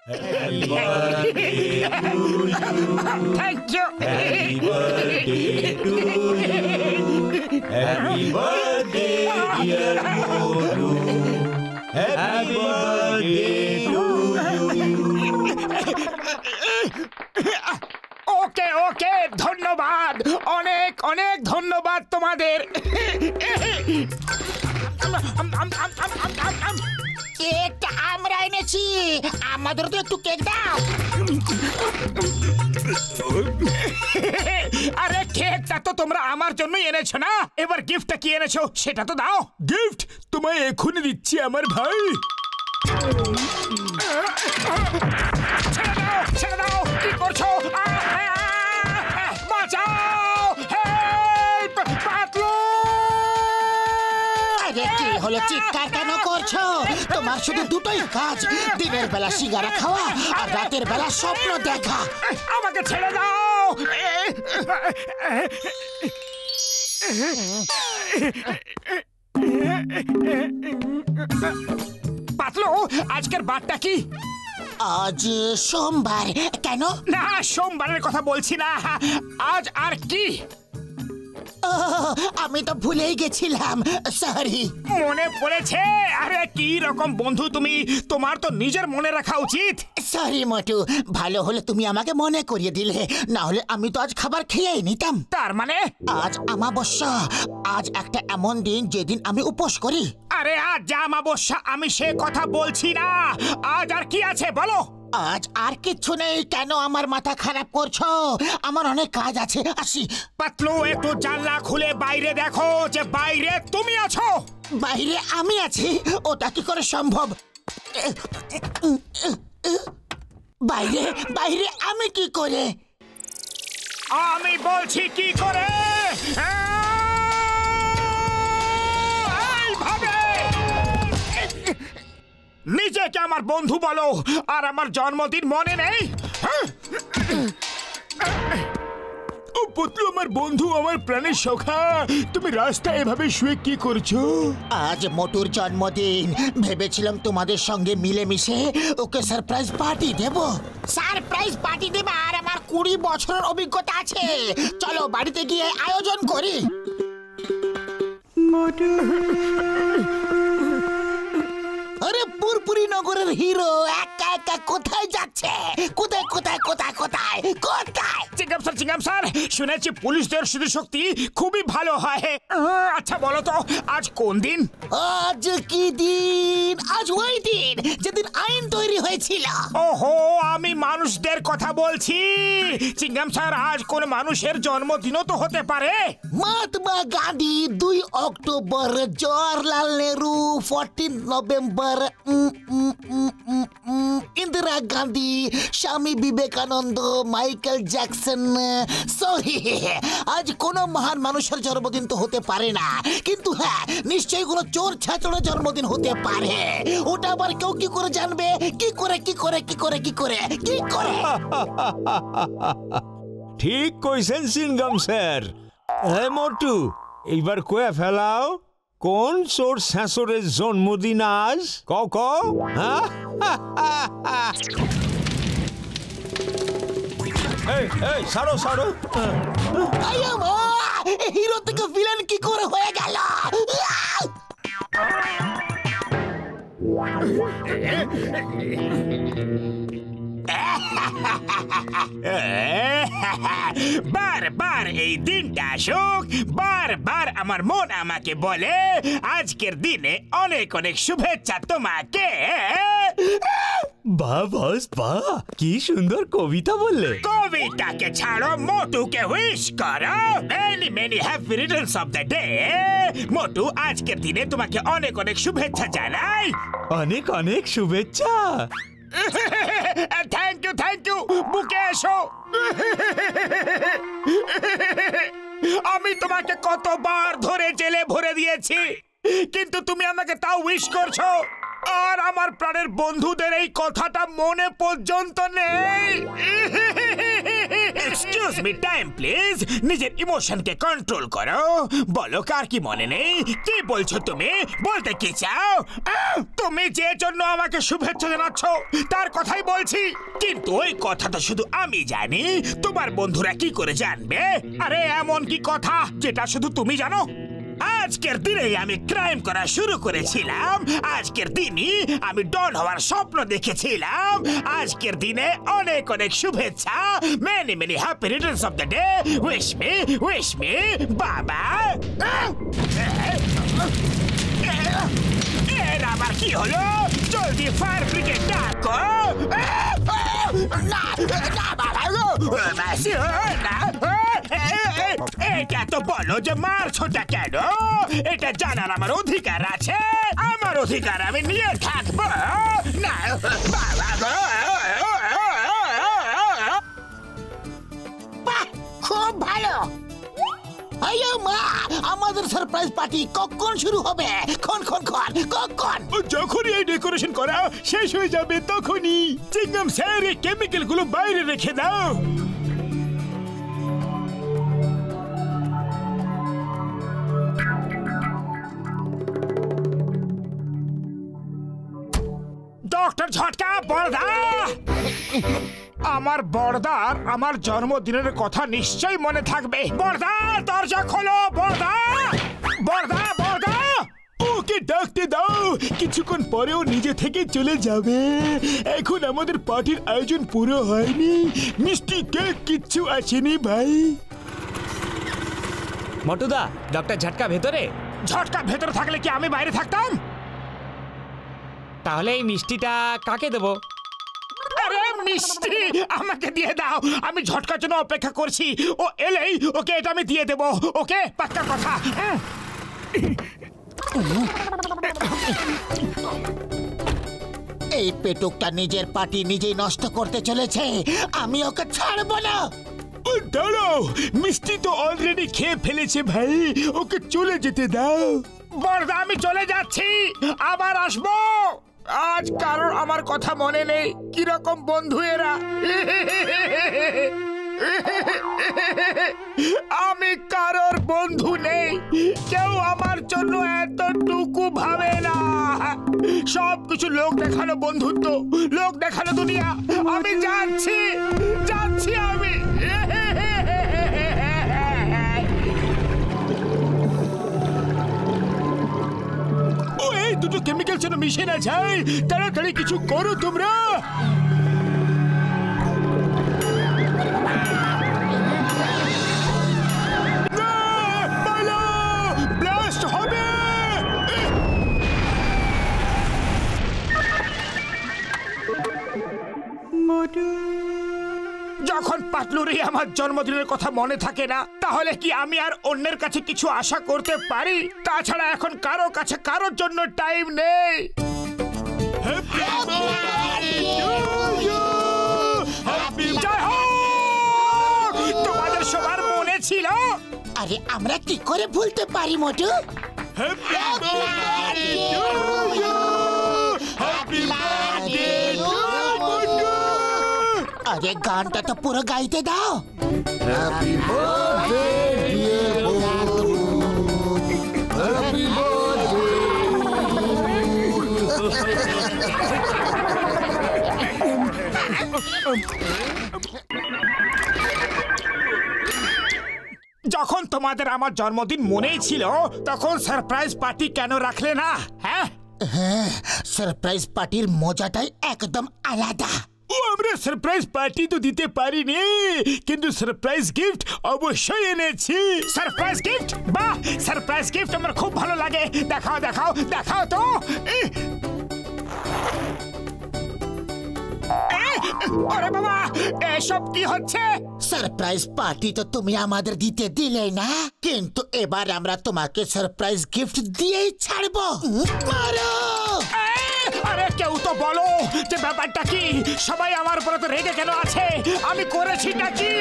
Happy birthday to you. Thank you. Happy birthday to you. Happy birthday, dear Motu. Happy birthday to you. ওকে ওকে, ধন্যবাদ, অনেক অনেক ধন্যবাদ তোমাদের। কেকটা আমরা এনেছি, আমাদের তো একটু কেক দাও। আরে কেকটা তো তোমরা আমার জন্যই এনেছো না, এবার গিফটটা কি এনেছো সেটা তো দাও। গিফট তোমায় এখনই দিচ্ছি আমার ভাই। ছেড়ে দাও, ছেড়ে দাও, কি করছো? বাঁচাও, হেল্প, পাতলু। আরে কি হলো, চিৎকার কেন করছো? তোমার শুধু দুটোই কাজ, দিনের বেলা সিগারা খাওয়া আর রাতের বেলা স্বপ্ন দেখা। আমাকে ছেড়ে দাও। পাতলু, আজকের বারটা কি? আজ সোমবার। কেন? না, সোমবারের কথা বলছি না, আজ আর কি? আমি তো ভুলেই গেছিলাম, সরি। মনে পড়েছে? আরে কি রকম বন্ধু তুমি, তোমার তো নিজের মনে রাখা উচিত। সরি মোটু, ভালো হলে তুমি আমাকে মনে করিয়ে দিলে, না হলে আমি তো আজ খাবার খেয়েই নিতাম। তার মানে? আজ অমাবস্যা, আজ একটা এমন দিন যেদিন আমি উপোস করি। আরে আজ যা অমাবস্যা, আমি সে কথা বলছি না, আজ আর কি আছে বলো। আজ আর কিচ্ছু নেই, কেন আমার মাথা খারাপ করছো? আমার অনেক কাজ আছে, আসি। পাতলু, একটু জানলা খুলে বাইরে দেখো যে বাইরে তুমি আছো। বাইরে আমি আছি? ওটা কি করে সম্ভব? বাইরে বাইরে আমি কি করে? আমি বলছি কি করে, এইভাবে। নিজেকে আমার বন্ধু বলো আর আমার জন্মদিন মনে নেই? ও পুতলু, আমার বন্ধু, আমার প্রাণের সখা, তুমি রাস্তায় এভাবে শুয়ে কি করছো? আজ মোটুর জন্মদিন, ভেবেছিলাম তোমাদের সঙ্গে মিলেমিশে ওকে সারপ্রাইজ পার্টি দেব। সারপ্রাইজ পার্টি দেব, আর আমার 20 বছরের অভিজ্ঞতা আছে। চলো বাড়িতে গিয়ে আয়োজন করি। আরে পুরপুরি নগরের হিরো একা একা কোথায় যাচ্ছে? কোথায় কোথায় কোথায় কোথায় কোথায়? চিঙ্গাম স্যার, শুনেছি পুলিশদের স্মৃতিশক্তি খুবই ভালো হয়। আচ্ছা বলো তো, আজ কোন দিন? আজ কি দিন? আজ ওই দিন যেদিন আইন তৈরি হয়েছিল। ওহো, আমি মানুষদের কথা বলছি। চিঙ্গাম স্যার, আজ কোন মানুষের জন্মদিনও তো হতে পারে। Mahatma Gandhi 2 October, Jawaharlal Nehru 14 November, Indira Gandhi, Swami Vivekananda, Michael Jackson. Sorry, আজ কোন মহান মানুষের জন্মদিন তো হতে পারে না, কিন্তু হ্যাঁ, নিশ্চয়ই কোনো চোর ছাত্রের জন্মদিন হতে পারে। ওটা আবার কেউ কি করে জানবে? কি করে কি করে কি করে কি করে কি করে? ঠিক কইছেন সিনগাম স্যার। হে মোটু, এইবার কয়ে ফেলাও, কোন চোর শাশুড়ের জন্মদিন আজ? কও কও। হ্যাঁ, এই এই সারো সারো। হিরো থেকে ভিলেন কি করে হয়ে গেল? বারবার এই দিনটা আসুক, বারবার আমার মন আমাকে বলে আজকের দিনে অনেক অনেক শুভেচ্ছা তোমাকে। বাহ বস বাহ, কি সুন্দর কবিতা বললে। কবিতাকে ছাড়ো, মোটুকে উইশ করো। Many many happy returns of the day. Motu, আজকের দিনে তোমাকে অনেক অনেক শুভেচ্ছা জানাই। অনেক অনেক শুভেচ্ছা। Thank you. বুকে এসো। আমি তোমাকে কতবার ধরে জেলে ভরে দিয়েছি, কিন্তু তুমি আমাকে তাও উইশ করছো। আর আমার প্রাণের বন্ধুদের এই কথাটা মনে পর্যন্ত নেই। Excuse me, time please. নিজের ইমোশনকে কন্ট্রোল করো। বলো, কার কি মনে নেই? কি বলছো তুমি? বলতে কি চাও? তুমি যে জন্য আমাকে শুভেচ্ছা জানাচ্ছ তার কথাই বলছি, কিন্তু ওই কথাটা শুধু আমি জানি, তোমার বন্ধুরা কি করে জানবে? আরে এমন কি কথা যেটা শুধু তুমি জানো? আজকের দিনেই আমি ক্রাইম করা শুরু করেছিলাম। আজকের দিনই আমি ডন হওয়ার স্বপ্ন দেখেছিলাম। আজকের দিনে অনেক অনেক শুভেচ্ছা। Many many happy returns of the day. Wish me বাবা। এর আবার কি হলো? জলদি ফায়ার ব্রিগেড ডাকো। না না বাবা, না। এটা তো বলো যে মারছোটা কেন? এটা জানার আমার অধিকার আছে। আমার অধিকার আমি নিয়ে থাকবো। না বাবা, খুব ভালো। আইয়ো মা, আমাদের সারপ্রাইজ পার্টি কখন শুরু হবে? কখন? যখনই এই ডেকোরেশন করা শেষ হয়ে যাবে তখনই। চিংগাম স্যার, এই কেমিক্যাল গুলো বাইরে রেখে দাও। ডক্টর ঝটকা, বড়দা। আমার বড়দার আমার জন্মদিনের কথা নিশ্চয়ই মনে থাকবে। বড়দা, দরজা খোলো। বড়দা, ওকে ডাকতে দাও। কিছুক্ষণ পরেও নিজে থেকে চলে যাবে। এখন আমাদের পার্টির আয়োজন পুরো হয়নি। মিষ্টি কেক কিচ্ছু আসেনি ভাই। মটুদা, ডক্টর ঝটকা ভেতরে? ঝটকা ভেতরে থাকলে কি আমি বাইরে থাকতাম? তাহলে এই মিষ্টিটা কাকে দেবো? আরে মিষ্টি আমাকে দিয়ে দাও। আমি ঝটকার জন্য অপেক্ষা করছি। ও এলেই ওকে এটা আমি দিয়ে দেবো। ওকে, পাক্কা কথা। এই পেটুকটা নিজের পার্টি নিজেই নষ্ট করতে চলেছে। আমি ওকে ছাড়বো না। দাঁড়াও, মিষ্টি তো অলরেডি খেয়ে ফেলেছে ভাই। ওকে চলে যেতে দাও। বড়দা, আমি চলে যাচ্ছি, আবার আসবো। আজ কারোর আমার কথা মনে নেই। কিরকম বন্ধু এরা। আমি কারোর বন্ধু নেই। কেউ আমার জন্য এতটুকু ভাবে না। সবকিছু লোক দেখানো বন্ধুত্ব, লোক দেখানো দুনিয়া। আমি যাচ্ছি আমি। ও, এই দুটো কেমিক্যাল যেন মিশে না যায়। তাড়াতাড়ি কিছু করো তোমরা। ব্লাস্ট হবে। যখন পাতলুরি আমার জন্মদিনের কথা মনে থাকে না, তাহলে কি আমি আর অন্যের কাছে কিছু আশা করতে পারি? তাছাড়া এখন কারো কাছে কারোর জন্য টাইম নেই। তোমাদের সবার মনে ছিল? আরে আমরা কি করে ভুলতে পারি মোটু? আরে গানটা তো পুরো গাইতে দাও। হ্যাপি বার্থডে ডিয়ার বন্ধু, হ্যাপি যখন তোমাদের আমার জন্মদিন মনেই ছিল, তখন সারপ্রাইজ পার্টি কেন রাখলে না? হ্যাঁ, সারপ্রাইজ পার্টির মজাটাই একদম আলাদা। আমরা সারপ্রাইজ পার্টি তো দিতে পারিনি, কিন্তু সারপ্রাইজ গিফট অবশ্যই এনেছি। Surprise gift? বাহ, সারপ্রাইজ গিফট আমার খুব ভালো লাগে। দেখাও তো। আরে বাবা, এসব কি হচ্ছে? সারপ্রাইজ পার্টি তো তুমি আমাদের দিতে দিলে না, কিন্তু এবার আমরা তোমাকে সারপ্রাইজ গিফট দিয়েই ছাড়বো। মারো! আরে কেউ তো বলো যে ব্যাপারটা কি? সবাই আমার উপরে তো রেগে কেন আছে? আমি করেছিটা কি?